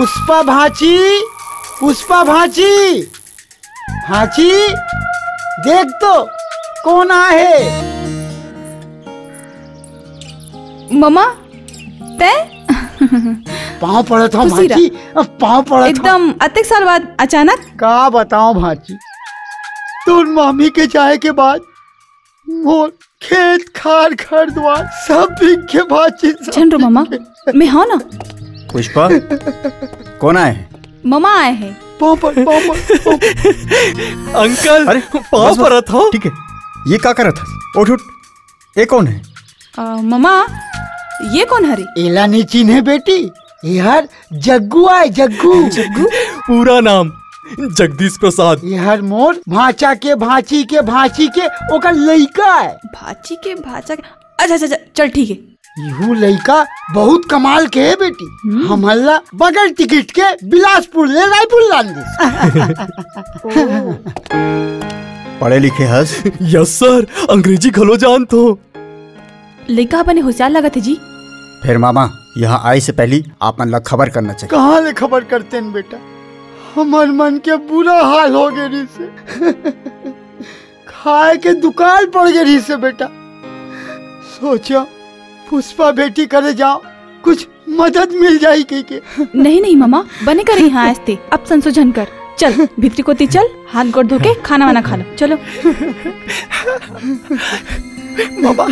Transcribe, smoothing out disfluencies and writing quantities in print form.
पुष्पा भाची, पुष्पा भाची, भाची देख तो कौन आहे। मम्मा तय पाँव पड़ा था भाची, पाँव पड़ा एकदम अतेक साल बाद अचानक। का बताऊं भाची, तुम मामी के जाए के बाद मोर खेत खार घर द्वार सब बिक के भाची। चंद्र मामा मैं हाँ ना। पुष्पा कौन आए हैं? मामा आए हैं। अंकल अरे पाँव पड़ा था। ठीक है, ये क्या कर रहा था? उठ उठ, ये कौन है? मामा ये कौन हरी? एला नहीं चिन्हे बेटी, यार जग्गू आए, जग्गू। जग्गू पूरा नाम जगदीश प्रसाद। यार मोर भाचा के भाची के भाची के ओकर लइका है। भाची के भाचा के, अच्छा अच्छा चल ठीक है। यू लइका बहुत कमाल के है बेटी। हम हल्ला बगैर टिकट के बिलासपुर ले रायपुर लान दी। पढ़े लिखे हस? यस सर, अंग्रेजी खलो जान तो। लइका अपने होशियार लगत है जी। फिर मामा यहाँ आए से पहले आप मन ला खबर करना चाहिए। कहाँ ले खबर करते हैं बेटा, हमार मन के बुरा हाल हो गए रही से। खाए के दुकान पड़ गई रही से बेटा। सोचा पुष्पा बेटी करे जाओ, कुछ मदद मिल जाएगी के। नहीं नहीं मामा बने करे यहाँ आस्ते, अब संशोधन कर। चल भित्री कोती चल, हाथ गोड़ धो के खाना वाना खा लो। चलो मामा